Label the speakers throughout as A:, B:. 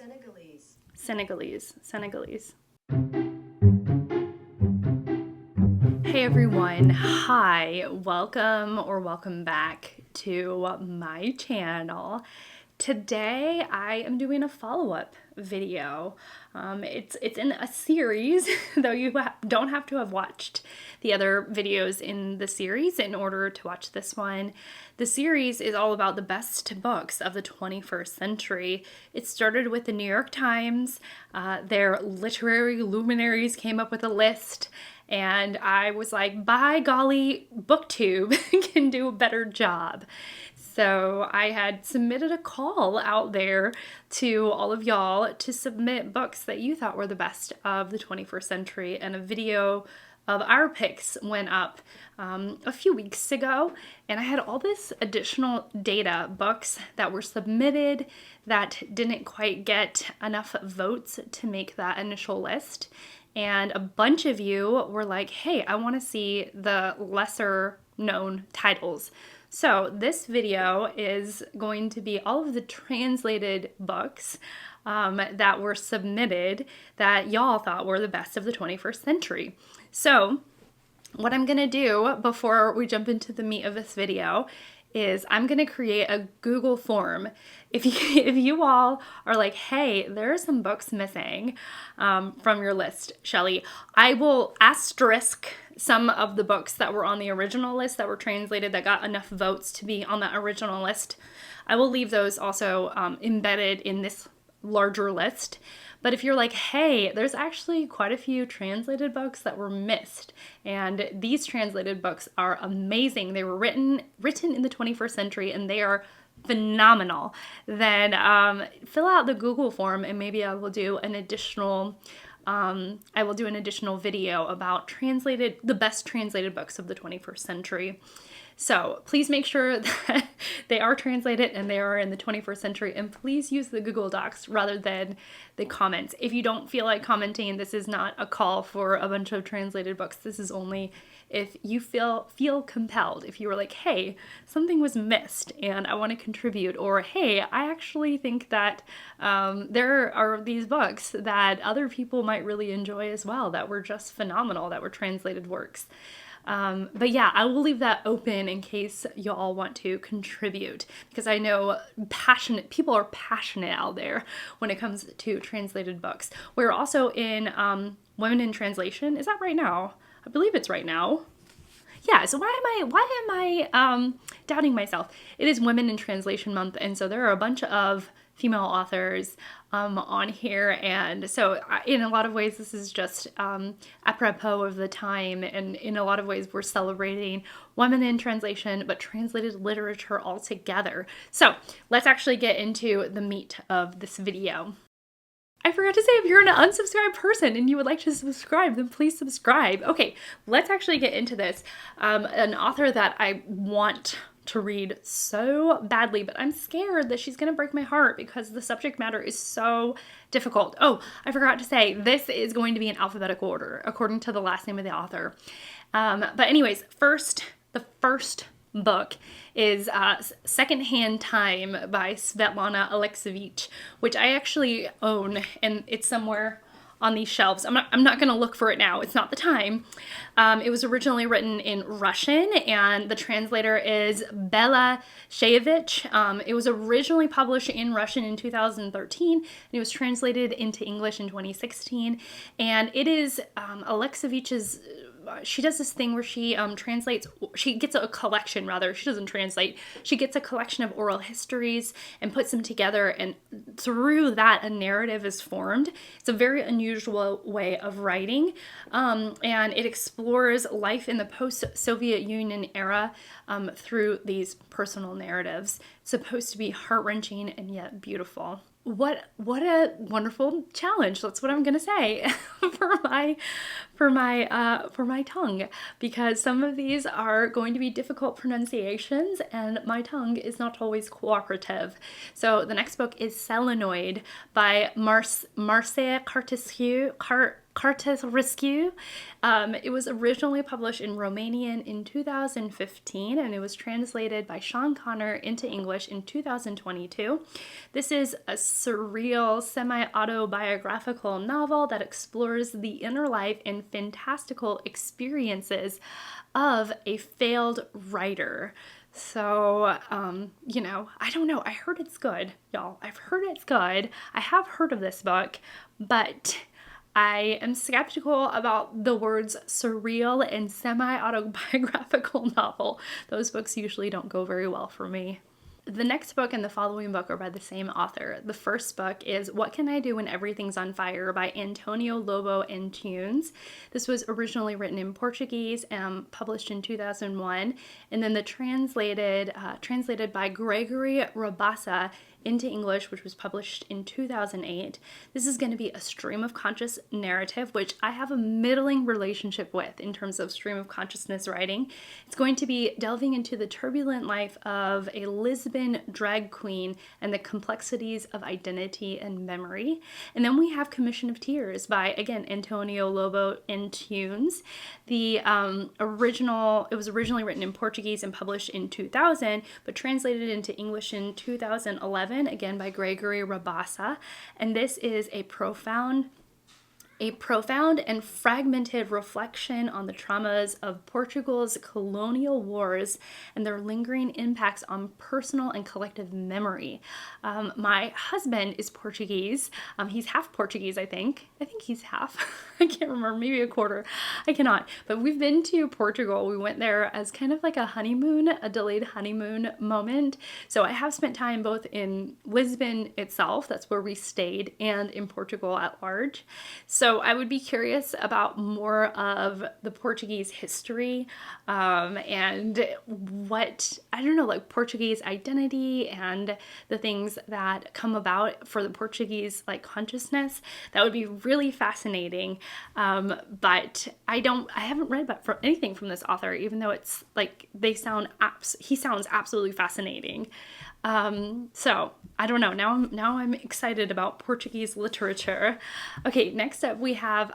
A: Senegalese. Hey everyone, hi, welcome back to my channel. Today I am doing a follow-up video. It's in a series, though you don't have to have watched the other videos in the series in order to watch this one. The series is all about the best books of the 21st century. It started with the New York Times. Their literary luminaries came up with a list, and I was like, by golly, BookTube can do a better job. So I had submitted a call out there to all of y'all to submit books that you thought were the best of the 21st century, and a video of our picks went up a few weeks ago, and I had all this additional data, books that were submitted that didn't quite get enough votes to make that initial list. And a bunch of you were like, hey, I want to see the lesser known titles. So this video is going to be all of the translated books that were submitted that y'all thought were the best of the 21st century. So what I'm going to do before we jump into the meat of this video is I'm going to create a Google form. If you all are like, hey, there are some books missing from your list, Shelly, I will asterisk some of the books that were on the original list that were translated that got enough votes to be on the original list. I will leave those also embedded in this larger list. But if you're like, hey, there's actually quite a few translated books that were missed, and these translated books are amazing. They were written in the 21st century, and they are phenomenal. Then fill out the Google form, and maybe I will do an additional video about the best translated books of the 21st century. So please make sure that they are translated and they are in the 21st century, and please use the Google Docs rather than the comments. If you don't feel like commenting, this is not a call for a bunch of translated books. This is only if you feel compelled. If you were like, hey, something was missed and I want to contribute, or hey, I actually think that there are these books that other people might really enjoy as well that were just phenomenal, that were translated works. But yeah, I will leave that open in case y'all want to contribute, because I know people are passionate out there when it comes to translated books. We're also in Women in Translation. Is that right now? I believe it's right now. Yeah, so why am I doubting myself? It is Women in Translation Month, and so there are a bunch of female authors on here, and so in a lot of ways this is just apropos of the time, and in a lot of ways we're celebrating women in translation, but translated literature altogether. So let's actually get into the meat of this video. I forgot to say, if you're an unsubscribed person and you would like to subscribe, then please subscribe. Okay, let's actually get into this. An author that I want to read so badly, but I'm scared that she's gonna break my heart because the subject matter is so difficult. Oh, I forgot to say, this is going to be in alphabetical order according to the last name of the author. But anyways, the first book is Secondhand Time by Svetlana Alexievich, which I actually own, and it's somewhere on these shelves. I'm not going to look for it now. It's not the time. It was originally written in Russian, and the translator is Bela Shayevich. It was originally published in Russian in 2013, and it was translated into English in 2016. And it is Alexievich's. She does this thing where she gets a collection, she doesn't translate, she gets a collection of oral histories and puts them together, and through that a narrative is formed. It's a very unusual way of writing, and it explores life in the post-Soviet Union era through these personal narratives. It's supposed to be heart-wrenching and yet beautiful. What a wonderful challenge. That's what I'm gonna say for my tongue, because some of these are going to be difficult pronunciations and my tongue is not always cooperative. So the next book is Selenoid by Mircea Cărtărescu. Cărtărescu. It was originally published in Romanian in 2015, and it was translated by Sean Connor into English in 2022. This is a surreal, semi-autobiographical novel that explores the inner life and fantastical experiences of a failed writer. So, you know, I don't know. I heard it's good, y'all. I've heard it's good. I have heard of this book, but I am skeptical about the words surreal and semi-autobiographical novel. Those books usually don't go very well for me. The next book and the following book are by the same author. The first book is What Can I Do When Everything's on Fire by António Lobo Antunes. This was originally written in Portuguese and published in 2001, and then the translated by Gregory Rabassa into English, which was published in 2008. This is going to be a stream of conscious narrative, which I have a middling relationship with in terms of stream of consciousness writing. It's going to be delving into the turbulent life of a Lisbon drag queen and the complexities of identity and memory. And then we have Commission of Tears by, again, António Lobo Antunes. It was originally written in Portuguese and published in 2000, but translated into English in 2011. Again by Gregory Rabassa, and this is a profound and fragmented reflection on the traumas of Portugal's colonial wars and their lingering impacts on personal and collective memory. My husband is Portuguese. He's half Portuguese, I think. I think he's half. I can't remember, maybe a quarter. I cannot. But we've been to Portugal. We went there as kind of like a honeymoon, a delayed honeymoon moment. So I have spent time both in Lisbon itself, that's where we stayed, and in Portugal at large. So I would be curious about more of the Portuguese history and what, I don't know, like Portuguese identity and the things that come about for the Portuguese like consciousness. That would be really fascinating. But I haven't read about anything from this author, even though it's like he sounds absolutely fascinating. So I don't know. Now I'm excited about Portuguese literature. Okay, next up we have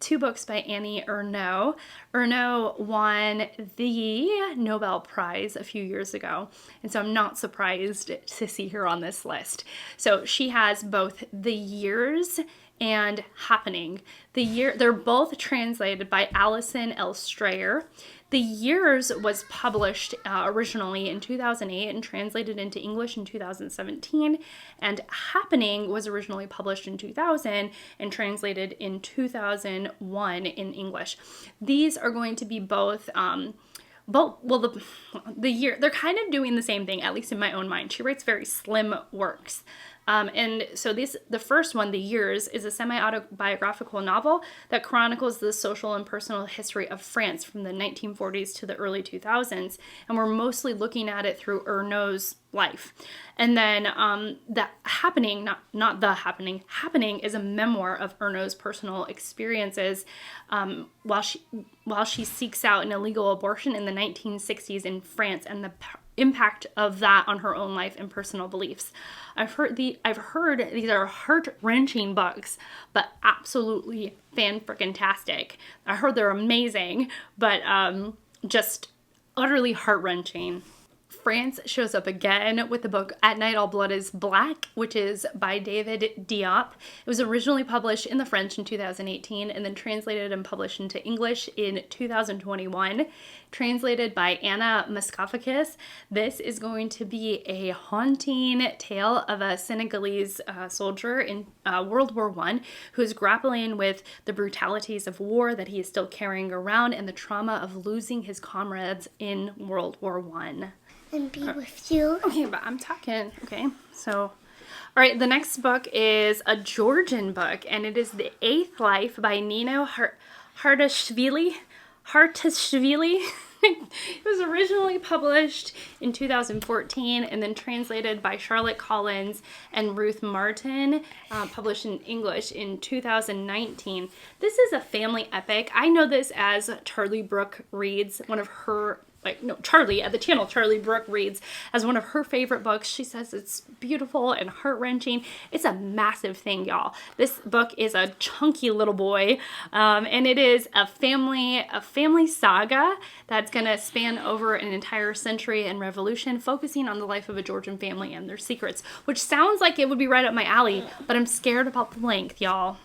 A: 2 books by Annie Ernaux. Ernaux won the Nobel Prize a few years ago, and so I'm not surprised to see her on this list. So she has both The Years and Happening. They're both translated by Alison L. The Years was published originally in 2008 and translated into English in 2017, and Happening was originally published in 2000 and translated in 2001 in English. These are going to be both the year, they're kind of doing the same thing, at least in my own mind. She writes very slim works. And so the first one, The Years, is a semi-autobiographical novel that chronicles the social and personal history of France from the 1940s to the early 2000s. And we're mostly looking at it through Ernaux's life. And then the Happening, not The Happening, Happening is a memoir of Ernaux's personal experiences while she seeks out an illegal abortion in the 1960s in France and the impact of that on her own life and personal beliefs. I've heard these are heart-wrenching books, but absolutely fan-frickin-tastic. I heard they're amazing, but just utterly heart-wrenching. France shows up again with the book At Night All Blood is Black, which is by David Diop. It was originally published in the French in 2018 and then translated and published into English in 2021. Translated by Anna Maskafakis, this is going to be a haunting tale of a Senegalese soldier in World War I who is grappling with the brutalities of war that he is still carrying around and the trauma of losing his comrades in World War I.
B: And be with you.
A: Okay, but I'm talking. Okay, so, all right, the next book is a Georgian book, and it is The Eighth Life by Nino Hares. It was originally published in 2014 and then translated by Charlotte Collins and Ruth Martin, published in English in 2019. This is a family epic. I know this as Charlie Brooke Reed's, one of her Charlie at the channel, Charlie Brooke, reads as one of her favorite books. She says it's beautiful and heart-wrenching. It's a massive thing, y'all. This book is a chunky little boy, and it is a family saga that's going to span over an entire century and revolution, focusing on the life of a Georgian family and their secrets, which sounds like it would be right up my alley, but I'm scared about the length, y'all.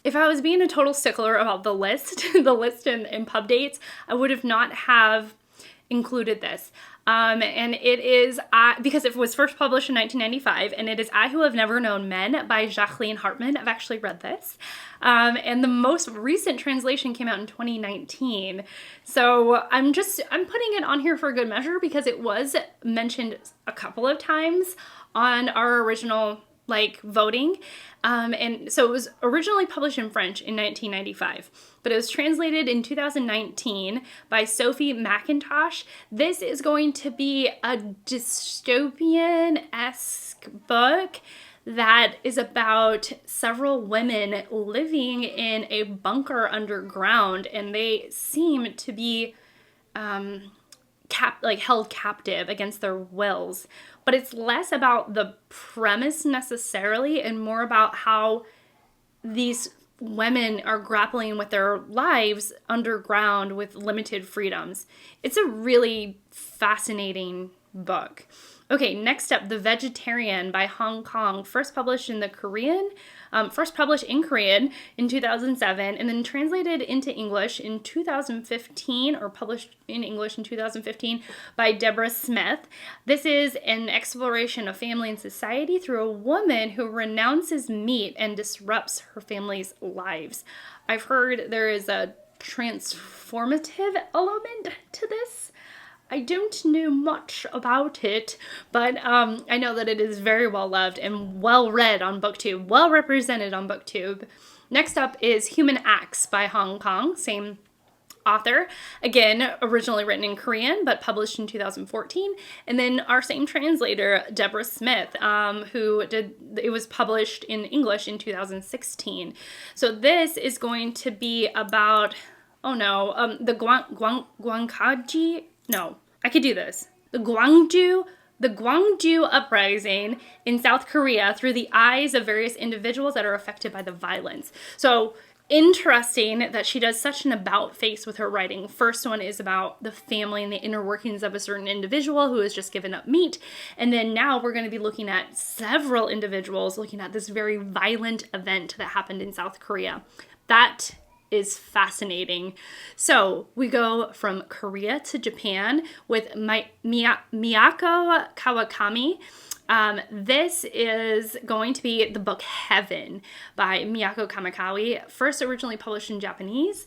A: If I was being a total stickler about the list, and pub dates, I would have not have included this. And it is, because it was first published in 1995, and it is I Who Have Never Known Men by Jacqueline Hartman. I've actually read this. And the most recent translation came out in 2019. So I'm putting it on here for good measure because it was mentioned a couple of times on our original voting. And so it was originally published in French in 1995, but it was translated in 2019 by Sophie McIntosh. This is going to be a dystopian-esque book that is about several women living in a bunker underground, and they seem to be held captive against their wills. But it's less about the premise necessarily and more about how these women are grappling with their lives underground with limited freedoms. It's a really fascinating book. Okay, next up, The Vegetarian by Hong Kong, first published in Korean in 2007, and then translated into English in 2015, or published in English in 2015 by Deborah Smith. This is an exploration of family and society through a woman who renounces meat and disrupts her family's lives. I've heard there is a transformative element to this. I don't know much about it, but I know that it is very well loved and well read on BookTube, well represented on BookTube. Next up is Human Acts by Hong Kong, same author, again, originally written in Korean, but published in 2014. And then our same translator, Deborah Smith, it was published in English in 2016. So this is going to be about, the Gwangkaji. No, I could do this. The Gwangju uprising in South Korea through the eyes of various individuals that are affected by the violence. So interesting that she does such an about face with her writing. First one is about the family and the inner workings of a certain individual who has just given up meat. And then now we're going to be looking at several individuals looking at this very violent event that happened in South Korea. That is fascinating. So we go from Korea to Japan with Miyako Kawakami. This is going to be the book Heaven by Miyako Kamikawi, first originally published in Japanese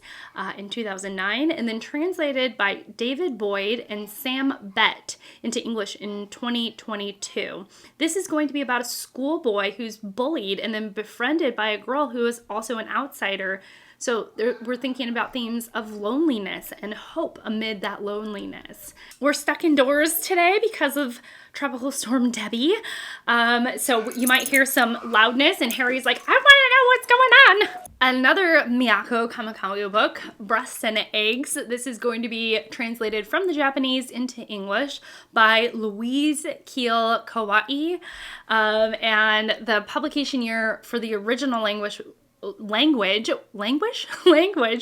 A: in 2009, and then translated by David Boyd and Sam Bett into English in 2022. This is going to be about a schoolboy who's bullied and then befriended by a girl who is also an outsider. So we're thinking about themes of loneliness and hope amid that loneliness. We're stuck indoors today because of Tropical Storm Debbie. So you might hear some loudness, and Harry's like, I want to know what's going on. Another Miyako Kamikawa book, Breasts and Eggs. This is going to be translated from the Japanese into English by Louise Keel Kawai. And the publication year for the original language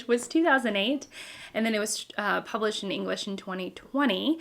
A: was 2008, and then it was published in English in 2020.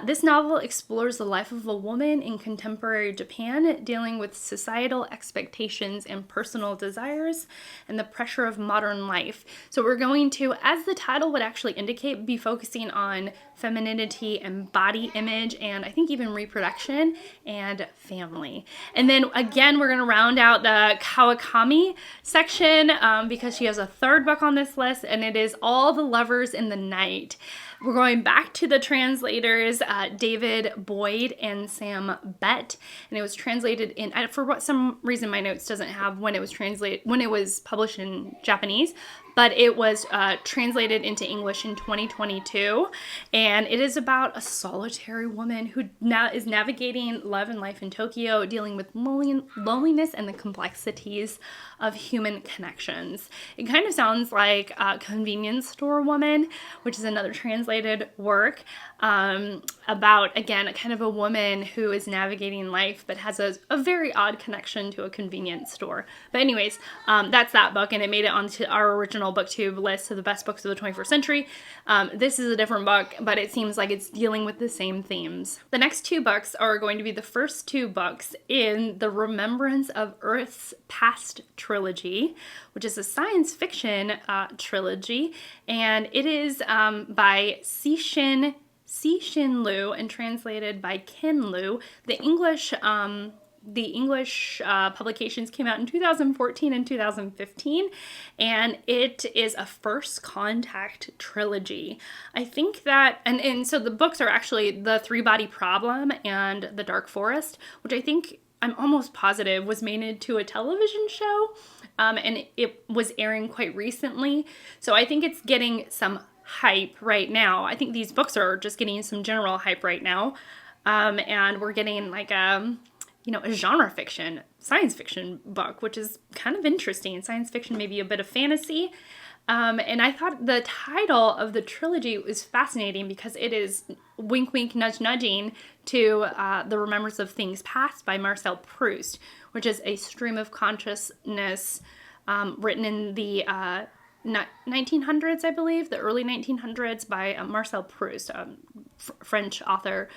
A: This novel explores the life of a woman in contemporary Japan, dealing with societal expectations and personal desires and the pressure of modern life. So we're going to, as the title would actually indicate, be focusing on femininity and body image, and I think even reproduction and family. And then again, we're going to round out the Kawakami section because she has a third book on this list, and it is All the Lovers in the Night. We're going back to the translators, David Boyd and Sam Bett, and it was translated in, for some reason my notes doesn't have when it was published in Japanese, but it was translated into English in 2022, and it is about a solitary woman who now is navigating love and life in Tokyo, dealing with loneliness and the complexities of human connections. It kind of sounds like Convenience Store Woman, which is another translated work about, again, kind of a woman who is navigating life but has a very odd connection to a convenience store. But anyways, that's that book, and it made it onto our original BookTube list of the best books of the 21st century. This is a different book, but it seems like it's dealing with the same themes. The next two books are going to be the first two books in the Remembrance of Earth's Past trilogy, which is a science fiction trilogy, and it is by Cixin Liu and translated by Ken Liu. The English publications came out in 2014 and 2015, and it is a First Contact trilogy. I think that, and so the books are actually The Three-Body Problem and The Dark Forest, which I think, I'm almost positive, was made into a television show, and it was airing quite recently. So I think it's getting some hype right now. I think these books are just getting some general hype right now, and we're getting like a genre fiction, science fiction book, which is kind of interesting. Science fiction, maybe a bit of fantasy. And I thought the title of the trilogy was fascinating because it is wink, wink, nudge, nudging to The Remembrance of Things Past by Marcel Proust, which is a stream of consciousness written in the 1900s, I believe, the early 1900s by Marcel Proust, French author,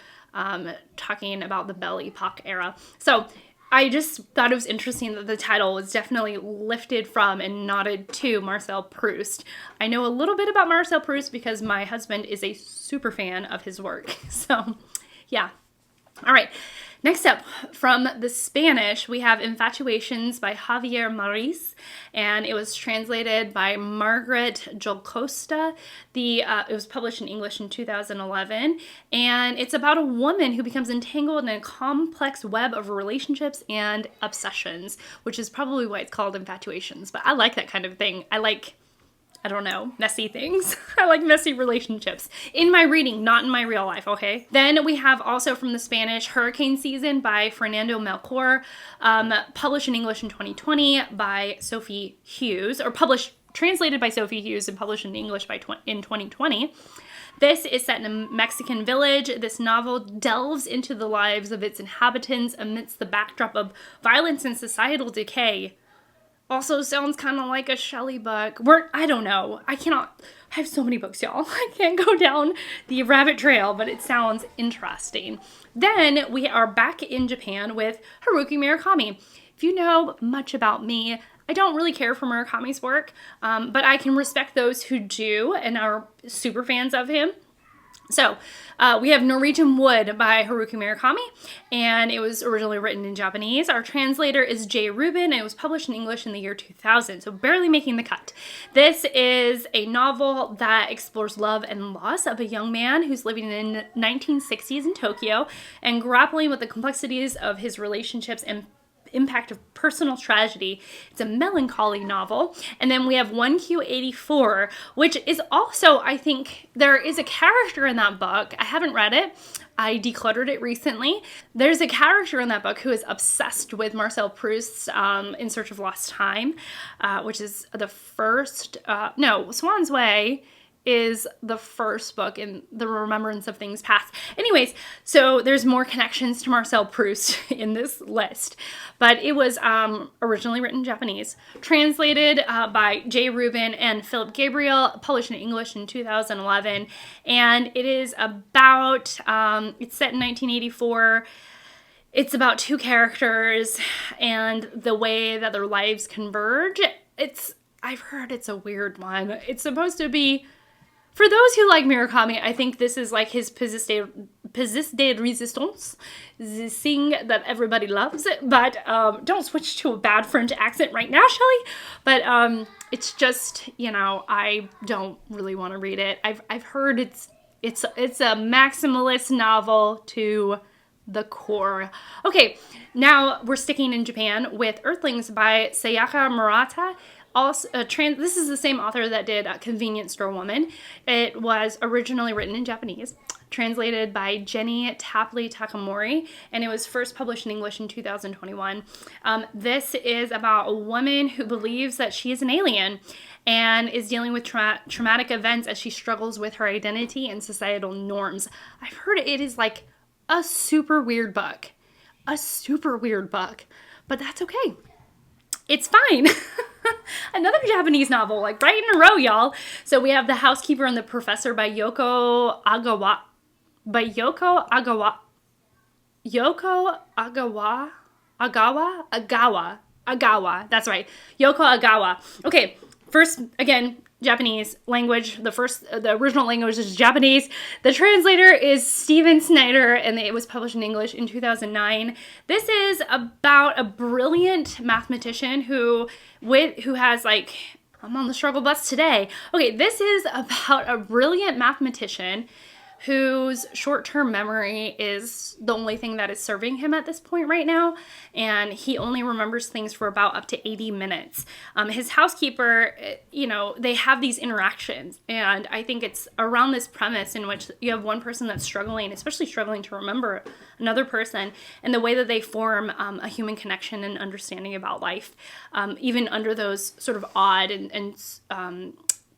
A: talking about the Belle Epoque era. So I just thought it was interesting that the title was definitely lifted from and nodded to Marcel Proust. I know a little bit about Marcel Proust because my husband is a super fan of his work. So, yeah. All right. Next up, from the Spanish, we have Infatuations by Javier Maris, and it was translated by Margaret Jolcosta. It was published in English in 2011, and it's about a woman who becomes entangled in a complex web of relationships and obsessions, which is probably why it's called Infatuations. But I like that kind of thing. I don't know, messy things. I like messy relationships. In my reading, not in my real life, okay? Then we have also from the Spanish, Hurricane Season by Fernando Melchor, published in English in 2020 by Sophie Hughes, or translated by Sophie Hughes and published in English in 2020. This is set in a Mexican village. This novel delves into the lives of its inhabitants amidst the backdrop of violence and societal decay. Also sounds kind of like a Shelley book. I don't know. I have so many books, y'all. I can't go down the rabbit trail, but it sounds interesting. Then we are back in Japan with Haruki Murakami. If you know much about me, I don't really care for Murakami's work, but I can respect those who do and are super fans of him. So, we have Norwegian Wood by Haruki Murakami, and it was originally written in Japanese. Our translator is Jay Rubin, and it was published in English in the year 2000, so barely making the cut. This is a novel that explores love and loss of a young man who's living in the 1960s in Tokyo and grappling with the complexities of his relationships and impact of personal tragedy. It's a melancholy novel. And then we have 1Q84, which is also, I think, there is a character in that book. I haven't read it. I decluttered it recently. There's a character in that book who is obsessed with Marcel Proust's In Search of Lost Time, which is the first, Swan's Way is the first book in the Remembrance of Things Past. Anyways, so there's more connections to Marcel Proust in this list. But it was originally written in Japanese, translated by Jay Rubin and Philip Gabriel, published in English in 2011. And it is about, it's set in 1984. It's about two characters and the way that their lives converge. I've heard it's a weird one. It's supposed to be, for those who like Murakami, I think this is like his pièce de résistance, the thing that everybody loves. But don't switch to a bad French accent right now, Shelley. But it's just, I don't really want to read it. I've heard it's a maximalist novel to the core. Okay, now we're sticking in Japan with Earthlings by Sayaka Morata. Also, this is the same author that did Convenience Store Woman. It was originally written in Japanese, translated by Jenny Tapley Takamori, and it was first published in English in 2021. This is about a woman who believes that she is an alien and is dealing with traumatic events as she struggles with her identity and societal norms. I've heard it is like a super weird book. A super weird book. But that's okay. It's fine. Another Japanese novel, like right in a row, y'all. So we have The Housekeeper and the Professor by Yoko Aawa. Agawa. That's right. Yoko Aawa. Okay, first, again, Japanese language. The original language is Japanese. The translator is Stephen Snyder, and it was published in English in 2009. This is about a brilliant mathematician who has like, I'm on the struggle bus today. Okay, this is about a brilliant mathematician whose short-term memory is the only thing that is serving him at this point right now, and he only remembers things for about up to 80 minutes. His housekeeper, they have these interactions, and I think it's around this premise in which you have one person that's especially struggling to remember another person, and the way that they form a human connection and understanding about life, even under those sort of odd and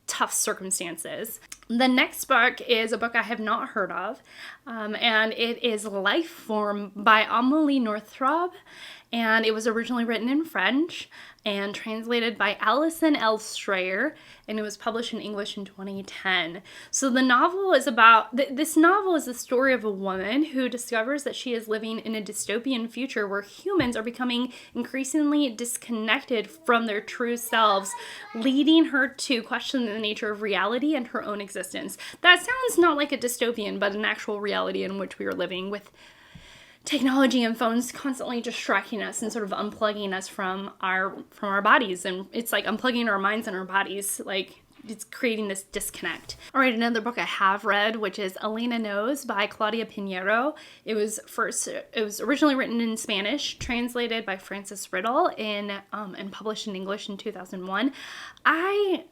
A: tough circumstances. The next book is a book I have not heard of, and it is Life Form by Amelie Northrop, and it was originally written in French and translated by Alison L. Strayer, and it was published in English in 2010. So the novel is about, this novel is the story of a woman who discovers that she is living in a dystopian future where humans are becoming increasingly disconnected from their true selves, leading her to question the nature of reality and her own existence. That sounds not like a dystopian, but an actual reality in which we are living, with technology and phones constantly distracting us and sort of unplugging us from our bodies. And it's like unplugging our minds and our bodies, like it's creating this disconnect. All right, another book I have read, which is Elena NOS by Claudia Pinheiro. It was originally written in Spanish, translated by Frances Riddle and published in English in 2001. I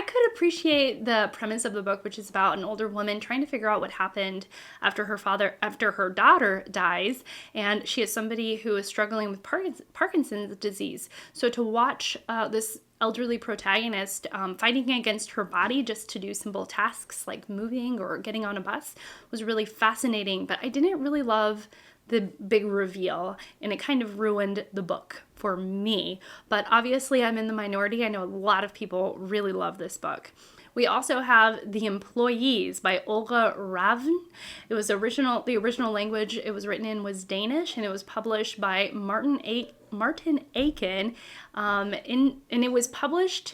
A: could appreciate the premise of the book, which is about an older woman trying to figure out what happened after her daughter dies, and she is somebody who is struggling with Parkinson's disease. So to watch this elderly protagonist fighting against her body just to do simple tasks like moving or getting on a bus was really fascinating, but I didn't really love the big reveal, and it kind of ruined the book for me. But obviously I'm in the minority. I know a lot of people really love this book. We also have The Employees by Olga Ravn. It was the original language it was written in was Danish, and it was published by Martin Aiken. And it was published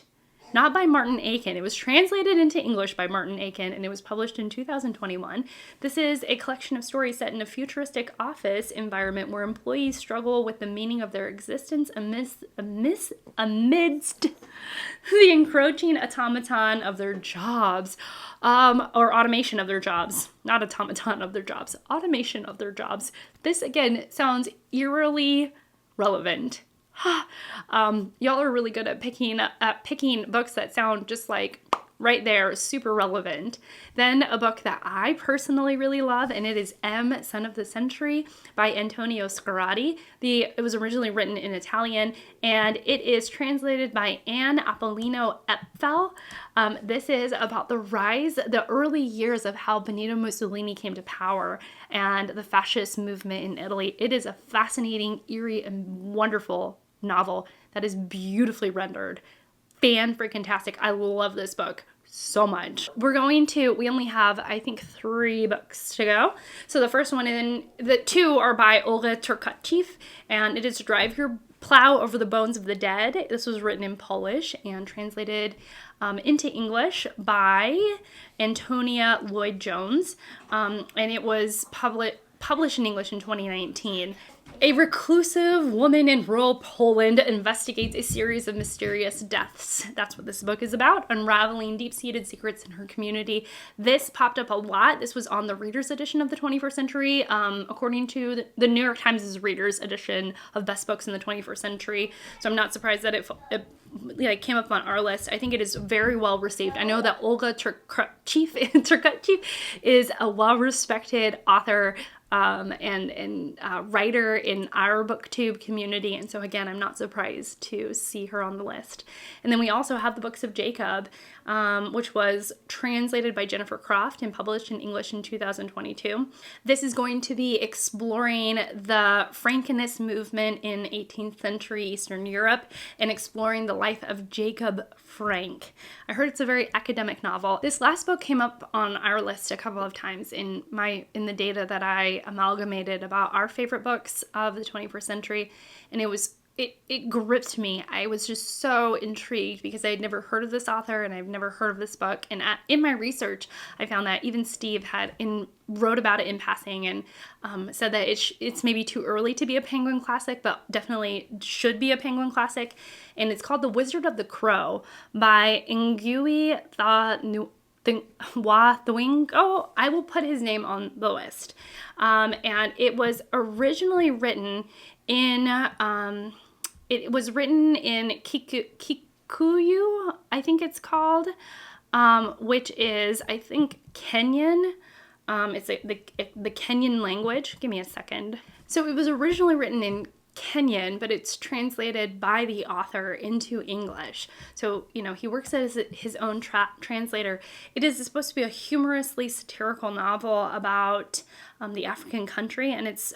A: not by Martin Aiken. It was translated into English by Martin Aiken, and it was published in 2021. This is a collection of stories set in a futuristic office environment where employees struggle with the meaning of their existence amidst the encroaching automaton of their jobs, or automation of their jobs. Not automaton of their jobs, automation of their jobs. This, again, sounds eerily relevant. Y'all are really good at picking books that sound just like right there, super relevant. Then a book that I personally really love, and it is M, Son of the Century by Antonio Scarlatti. It was originally written in Italian, and it is translated by Anne Apollino Epfel. This is about the early years of how Benito Mussolini came to power and the fascist movement in Italy. It is a fascinating, eerie, and wonderful novel that is beautifully rendered. Fan-freaking-tastic. I love this book so much. We only have, I think, 3 books to go. So the first one, the 2 are by Olga Turkaciev, and it is Drive Your Plow Over the Bones of the Dead. This was written in Polish and translated into English by Antonia Lloyd-Jones, and it was published in English in 2019. A reclusive woman in rural Poland investigates a series of mysterious deaths. That's what this book is about, unraveling deep-seated secrets in her community. This popped up a lot. This was on the Reader's Edition of the 21st Century, according to the New York Times' Reader's Edition of Best Books in the 21st Century. So I'm not surprised that it came up on our list. I think it is very well received. I know that Olga Turkutchev is a well-respected author and writer in our BookTube community, and so again, I'm not surprised to see her on the list. And then we also have the Books of Jacob, which was translated by Jennifer Croft and published in English in 2022. This is going to be exploring the Frankinist movement in 18th century Eastern Europe and exploring the life of Jacob Frank. I heard it's a very academic novel. This last book came up on our list a couple of times in the data that I amalgamated about our favorite books of the 21st century, and it gripped me. I was just so intrigued because I had never heard of this author and I've never heard of this book. And in my research, I found that even Steve wrote about it in passing and said that it's maybe too early to be a Penguin classic, but definitely should be a Penguin classic. And it's called The Wizard of the Crow by Ngui Thwingo. I will put his name on the list. And it was originally written in Kikuyu, I think it's called, which is, I think, Kenyan. It's the Kenyan language. Give me a second. So it was originally written in Kenyan, but it's translated by the author into English. So, he works as his own translator. It is supposed to be a humorously satirical novel about the African country and its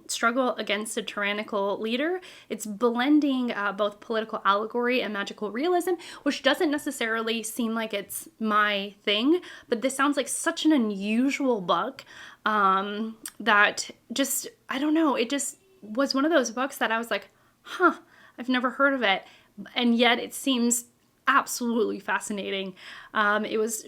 A: struggle against a tyrannical leader. It's blending both political allegory and magical realism, which doesn't necessarily seem like it's my thing, but this sounds like such an unusual book that just, I don't know, it just was one of those books that I was like, I've never heard of it. And yet it seems absolutely fascinating. It was,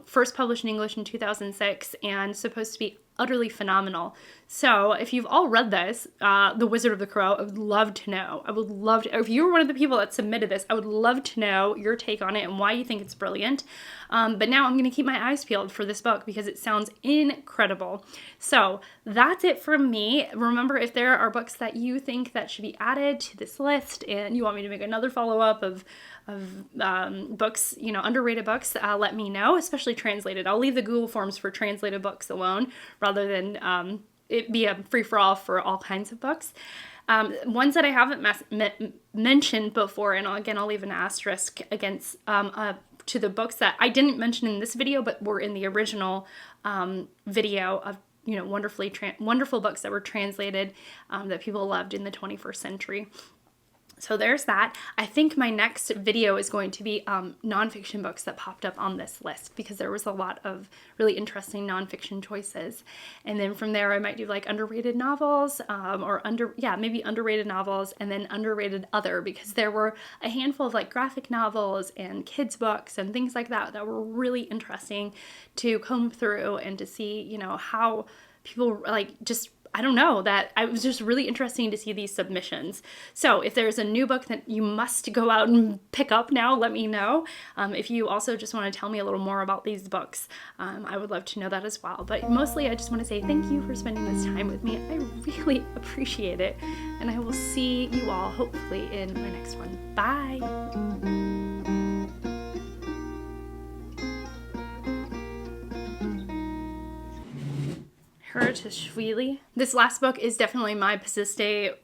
A: first published in English in 2006 and supposed to be utterly phenomenal. So if you've all read this, The Wizard of the Crow, I would love to know. If you were one of the people that submitted this, I would love to know your take on it and why you think it's brilliant. But now I'm going to keep my eyes peeled for this book because it sounds incredible. So that's it from me. Remember, if there are books that you think that should be added to this list and you want me to make another follow-up of books, underrated books, let me know, especially translated. I'll leave the Google Forms for translated books alone rather than it be a free-for-all for all kinds of books. Ones that I haven't mentioned before, and again, I'll leave an asterisk against to the books that I didn't mention in this video, but were in the original video of wonderful books that were translated that people loved in the 21st century. So there's that. I think my next video is going to be nonfiction books that popped up on this list because there was a lot of really interesting nonfiction choices. And then from there, I might do like underrated novels maybe underrated novels and then underrated other, because there were a handful of like graphic novels and kids books and things like that that were really interesting to comb through and to see, how people I don't know, that it was just really interesting to see these submissions. So if there's a new book that you must go out and pick up now, let me know. If you also just want to tell me a little more about these books, I would love to know that as well. But mostly I just want to say thank you for spending this time with me. I really appreciate it. And I will see you all hopefully in my next one. Bye. This last book is definitely my Persistade